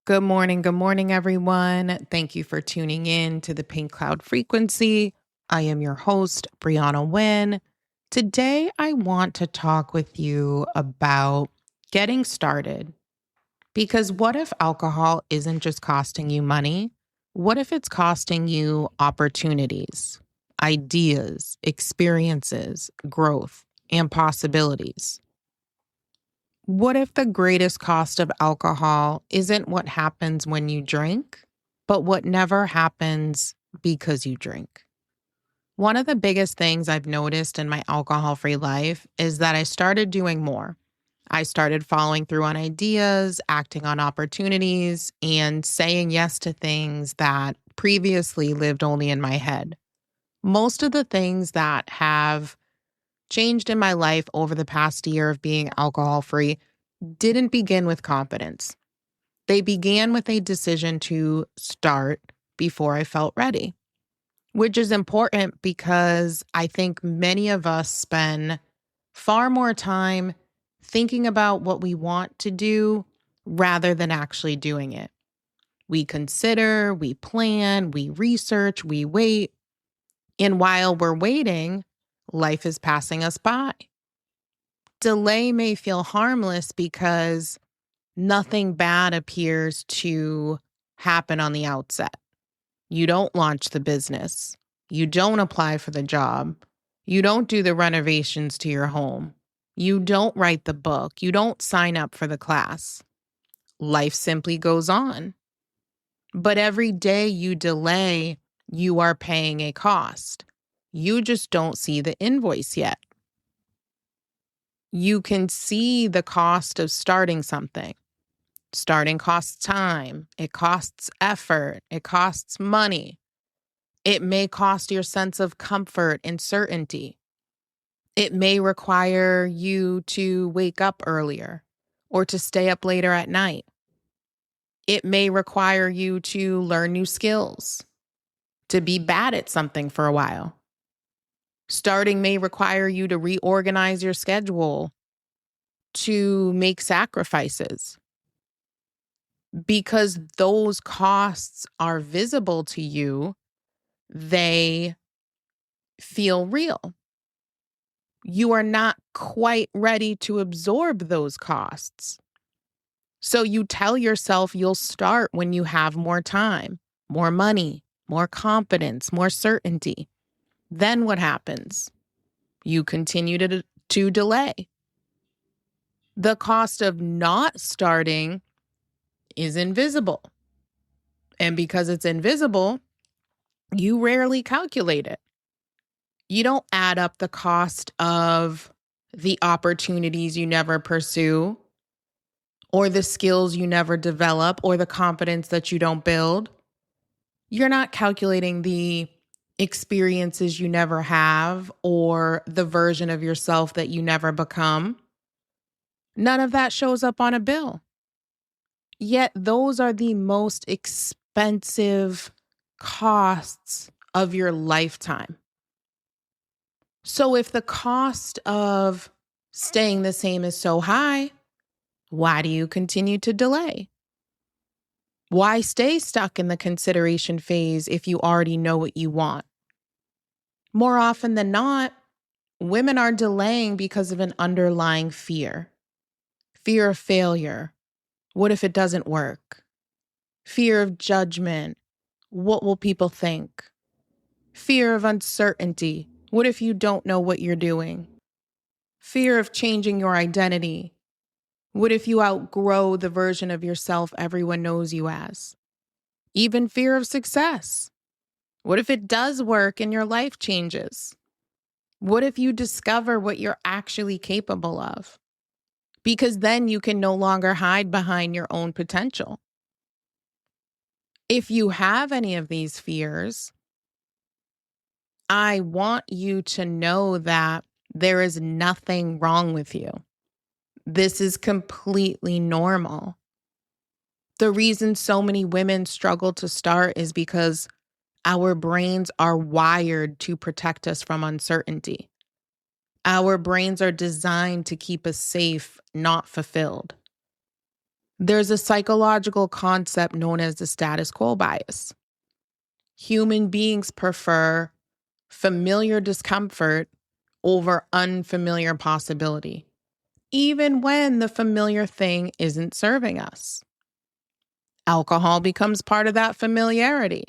Good morning, everyone. Thank you for tuning in to the Pink Cloud Frequency. I am your host, Brianna Wynn. Today, I want to talk with you about getting started. Because what if alcohol isn't just costing you money? What if it's costing you opportunities, ideas, experiences, growth, and possibilities? What if the greatest cost of alcohol isn't what happens when you drink, but what never happens because you drink? One of the biggest things I've noticed in my alcohol free life is that I started doing more. I started following through on ideas, acting on opportunities, and saying yes to things that previously lived only in my head. Most of the things that have changed in my life over the past year of being alcohol free didn't begin with confidence. They began with a decision to start before I felt ready, which is important because I think many of us spend far more time thinking about what we want to do rather than actually doing it. We consider, we plan, we research, we wait. And while we're waiting, life is passing us by. Delay may feel harmless because nothing bad appears to happen on the outset. You don't launch the business. You don't apply for the job. You don't do the renovations to your home. You don't write the book. You don't sign up for the class. Life simply goes on. But every day you delay, you are paying a cost. You just don't see the invoice yet. You can see the cost of starting something. Starting costs time, it costs effort, it costs money. It may cost your sense of comfort and certainty. It may require you to wake up earlier or to stay up later at night. It may require you to learn new skills, to be bad at something for a while. Starting may require you to reorganize your schedule, to make sacrifices. Because those costs are visible to you, they feel real. You are not quite ready to absorb those costs. So you tell yourself you'll start when you have more time, more money, more confidence, more certainty. Then what happens? You continue to delay. The cost of not starting is invisible. And because it's invisible, you rarely calculate it. You don't add up the cost of the opportunities you never pursue, or the skills you never develop, or the confidence that you don't build. You're not calculating the experiences you never have or the version of yourself that you never become. None of that shows up on a bill. Yet those are the most expensive costs of your lifetime. So if the cost of staying the same is so high, why do you continue to delay? Why stay stuck in the consideration phase if you already know what you want? More often than not, women are delaying because of an underlying fear. Fear of failure. What if it doesn't work? Fear of judgment. What will people think? Fear of uncertainty. What if you don't know what you're doing? Fear of changing your identity. What if you outgrow the version of yourself everyone knows you as? Even fear of success. What if it does work and your life changes? What if you discover what you're actually capable of? Because then you can no longer hide behind your own potential. If you have any of these fears, I want you to know that there is nothing wrong with you. This is completely normal. The reason so many women struggle to start is because our brains are wired to protect us from uncertainty. Our brains are designed to keep us safe, not fulfilled. There's a psychological concept known as the status quo bias. Human beings prefer familiar discomfort over unfamiliar possibility, even when the familiar thing isn't serving us. Alcohol becomes part of that familiarity.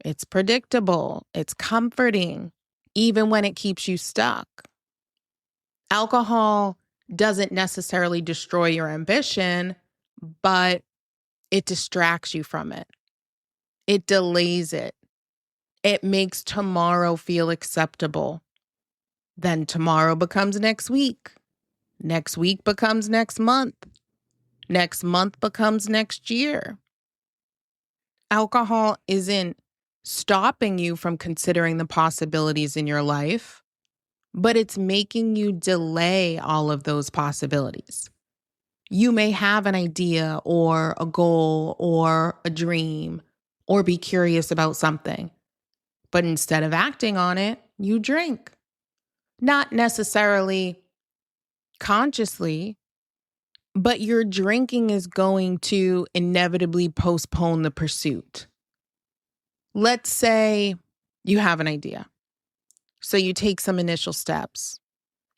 It's predictable, it's comforting, even when it keeps you stuck. Alcohol doesn't necessarily destroy your ambition, but it distracts you from it. It delays it. It makes tomorrow feel acceptable. Then tomorrow becomes next week. Next week becomes next month. Next month becomes next year. Alcohol isn't stopping you from considering the possibilities in your life, but it's making you delay all of those possibilities. You may have an idea or a goal or a dream or be curious about something, but instead of acting on it, you drink. Not necessarily consciously, but your drinking is going to inevitably postpone the pursuit. Let's say you have an idea. So you take some initial steps.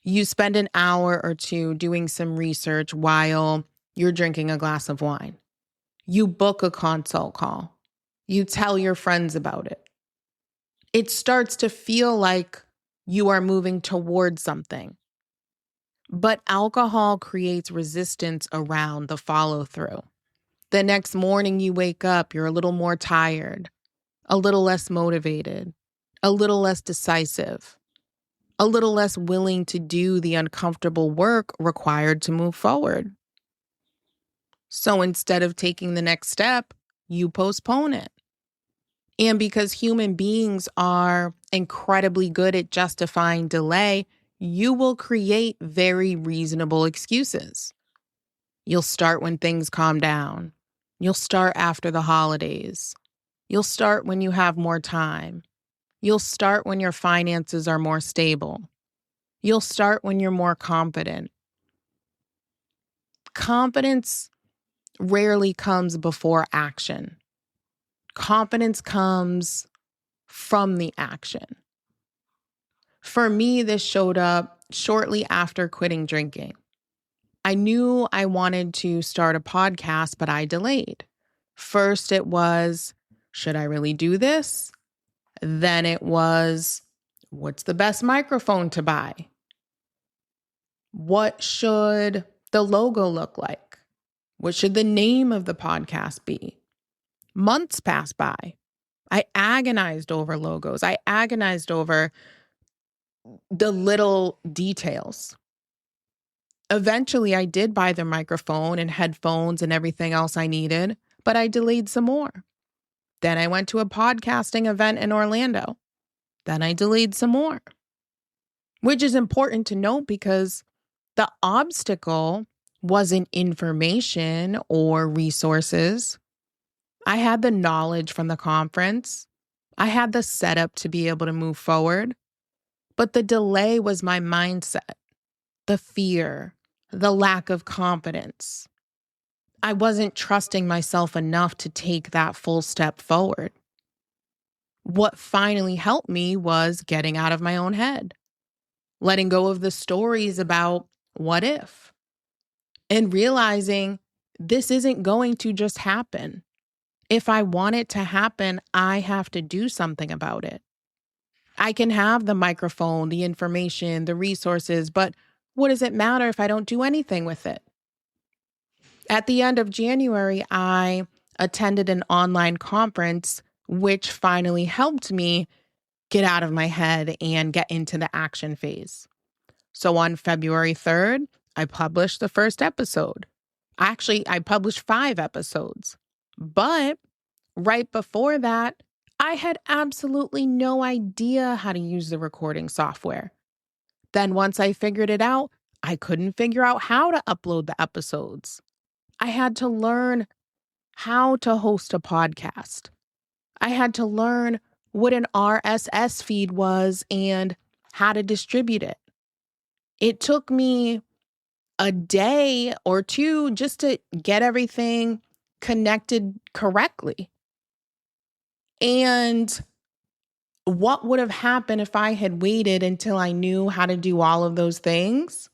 You spend an hour or two doing some research while you're drinking a glass of wine. You book a consult call. You tell your friends about it. It starts to feel like you are moving towards something. But alcohol creates resistance around the follow through. The next morning you wake up, you're a little more tired, a little less motivated, a little less decisive, a little less willing to do the uncomfortable work required to move forward. So instead of taking the next step, you postpone it. And because human beings are incredibly good at justifying delay, you will create very reasonable excuses. You'll start when things calm down. You'll start after the holidays. You'll start when you have more time. You'll start when your finances are more stable. You'll start when you're more confident. Confidence rarely comes before action. Confidence comes from the action. For me, this showed up shortly after quitting drinking. I knew I wanted to start a podcast, but I delayed. First, it was, should I really do this? Then it was, what's the best microphone to buy? What should the logo look like? What should the name of the podcast be? Months passed by. I agonized over logos. I agonized over the little details. Eventually, I did buy the microphone and headphones and everything else I needed, but I delayed some more. Then I went to a podcasting event in Orlando. Then I delayed some more, which is important to note because the obstacle wasn't information or resources. I had the knowledge from the conference. I had the setup to be able to move forward. But the delay was my mindset, the fear, the lack of confidence. I wasn't trusting myself enough to take that full step forward. What finally helped me was getting out of my own head, letting go of the stories about what if, and realizing this isn't going to just happen. If I want it to happen, I have to do something about it. I can have the microphone, the information, the resources, but what does it matter if I don't do anything with it? At the end of January, I attended an online conference, which finally helped me get out of my head and get into the action phase. So on February 3rd, I published the first episode. Actually, I published 5 episodes. But right before that, I had absolutely no idea how to use the recording software. Then once I figured it out, I couldn't figure out how to upload the episodes. I had to learn how to host a podcast. I had to learn what an RSS feed was and how to distribute it. It took me a day or two just to get everything connected correctly. And what would have happened if I had waited until I knew how to do all of those things?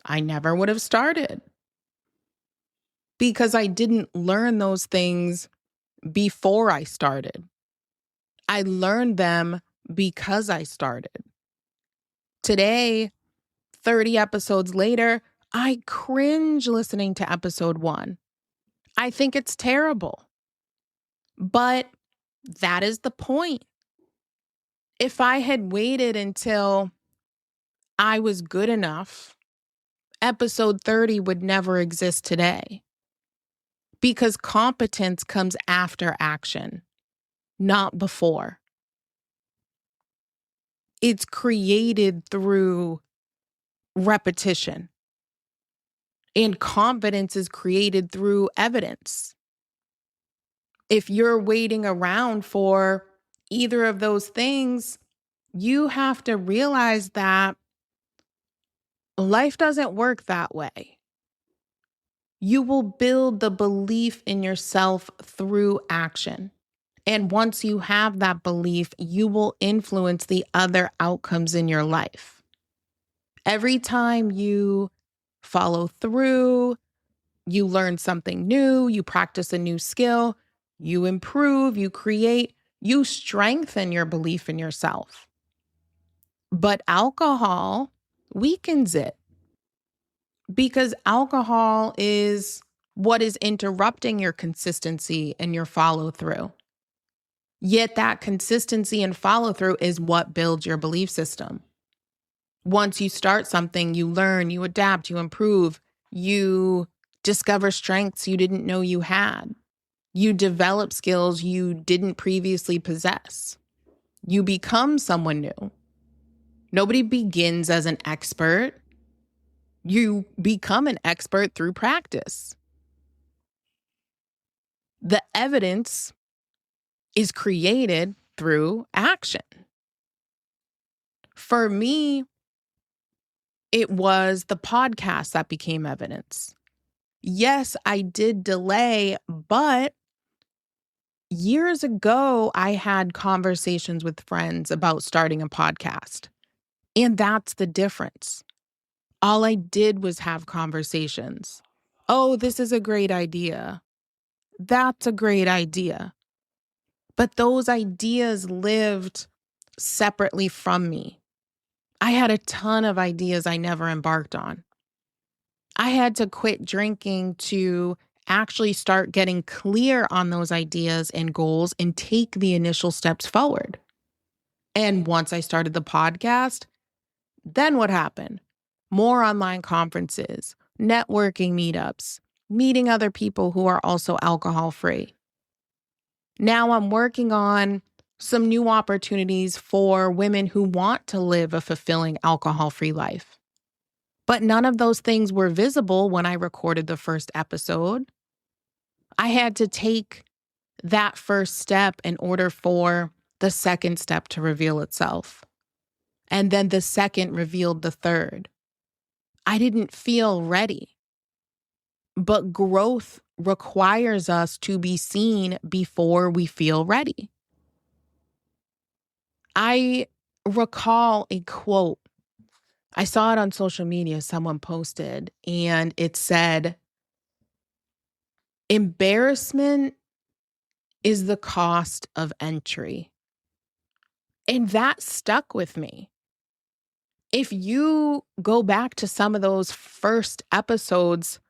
I never would have started because I didn't learn those things before I started. I learned them because I started. Today, 30 episodes later, I cringe listening to episode 1. I think it's terrible. But that is the point. If I had waited until I was good enough, episode 30 would never exist today. Because competence comes after action, not before. It's created through repetition. And competence is created through evidence. If you're waiting around for either of those things, you have to realize that life doesn't work that way. You will build the belief in yourself through action. And once you have that belief, you will influence the other outcomes in your life. Every time you follow through, you learn something new, you practice a new skill, you improve, you create, you strengthen your belief in yourself. But alcohol weakens it because alcohol is what is interrupting your consistency and your follow through. Yet that consistency and follow through is what builds your belief system. Once you start something, you learn, you adapt, you improve, you discover strengths you didn't know you had. You develop skills you didn't previously possess. You become someone new. Nobody begins as an expert. You become an expert through practice. The evidence is created through action. For me, it was the podcast that became evidence. Yes, I did delay, but years ago, I had conversations with friends about starting a podcast. And that's the difference. All I did was have conversations. Oh, this is a great idea. That's a great idea. But those ideas lived separately from me. I had a ton of ideas I never embarked on. I had to quit drinking to actually start getting clear on those ideas and goals and take the initial steps forward. And once I started the podcast, then what happened? More online conferences, networking meetups, meeting other people who are also alcohol free. Now I'm working on some new opportunities for women who want to live a fulfilling alcohol free life. But none of those things were visible when I recorded the first episode. I had to take that first step in order for the second step to reveal itself. And then the second revealed the third. I didn't feel ready. But growth requires us to be seen before we feel ready. I recall a quote. I saw it on social media, someone posted, and it said, "Embarrassment is the cost of entry." And that stuck with me. If you go back to some of those first episodes,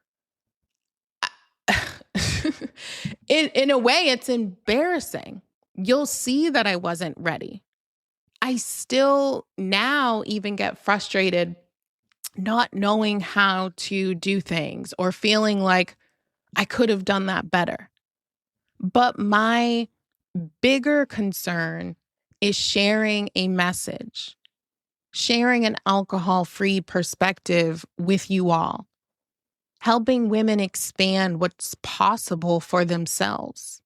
in a way, it's embarrassing. You'll see that I wasn't ready. I still now even get frustrated not knowing how to do things or feeling like I could have done that better. But my bigger concern is sharing a message, sharing an alcohol-free perspective with you all, helping women expand what's possible for themselves.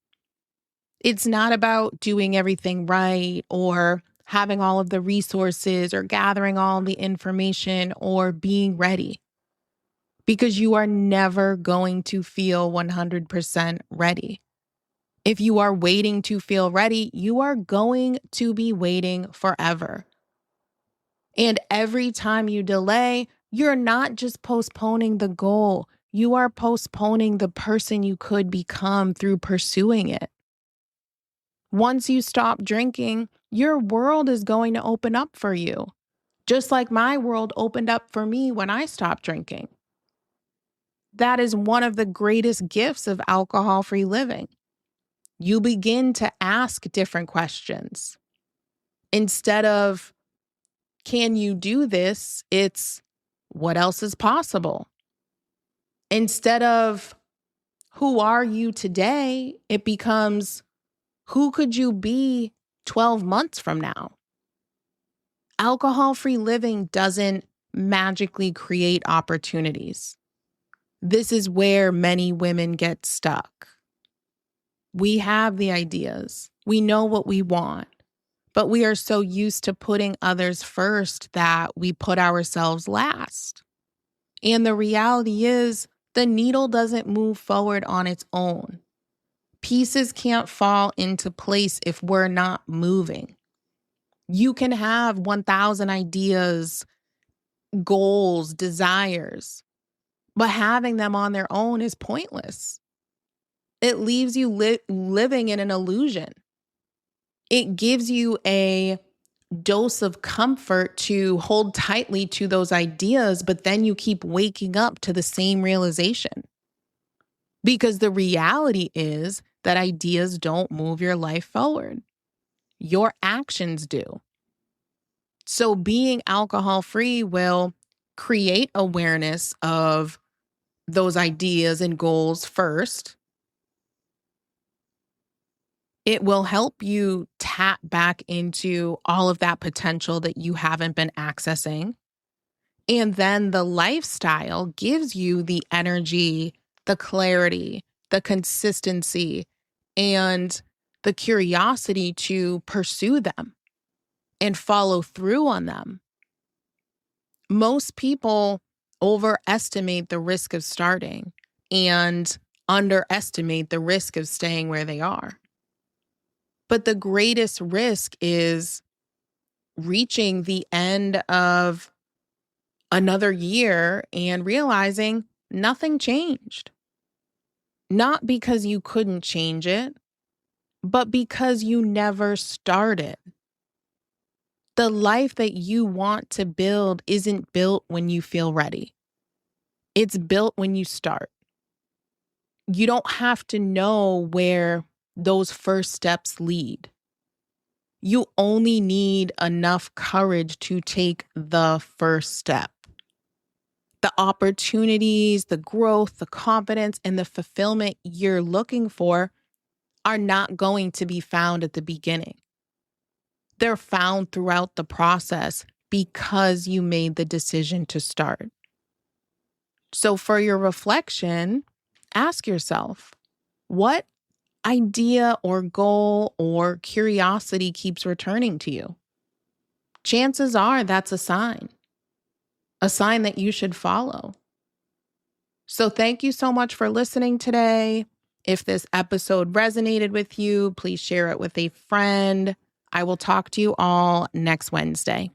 It's not about doing everything right or having all of the resources or gathering all the information or being ready. because you are never going to feel 100% ready. If you are waiting to feel ready, you are going to be waiting forever. And every time you delay, you're not just postponing the goal, you are postponing the person you could become through pursuing it. Once you stop drinking, your world is going to open up for you, just like my world opened up for me when I stopped drinking. That is one of the greatest gifts of alcohol-free living. You begin to ask different questions. Instead of, can you do this? It's, what else is possible? Instead of, who are you today? It becomes, who could you be 12 months from now? Alcohol-free living doesn't magically create opportunities. This is where many women get stuck. We have the ideas. We know what we want, but we are so used to putting others first that we put ourselves last. And the reality is, the needle doesn't move forward on its own. Pieces can't fall into place if we're not moving. You can have 1,000 ideas, goals, desires, but having them on their own is pointless. It leaves you living in an illusion. It gives you a dose of comfort to hold tightly to those ideas, but then you keep waking up to the same realization. Because the reality is that ideas don't move your life forward. Your actions do. So being alcohol-free will create awareness of those ideas and goals first. It will help you tap back into all of that potential that you haven't been accessing. And then the lifestyle gives you the energy, the clarity, the consistency, and the curiosity to pursue them and follow through on them. Most people overestimate the risk of starting and underestimate the risk of staying where they are. But the greatest risk is reaching the end of another year and realizing nothing changed. Not because you couldn't change it, but because you never started. The life that you want to build isn't built when you feel ready. It's built when you start. You don't have to know where those first steps lead. You only need enough courage to take the first step. The opportunities, the growth, the confidence, and the fulfillment you're looking for are not going to be found at the beginning. They're found throughout the process because you made the decision to start. So for your reflection, ask yourself, what idea or goal or curiosity keeps returning to you? Chances are that's a sign that you should follow. So thank you so much for listening today. If this episode resonated with you, please share it with a friend. I will talk to you all next Wednesday.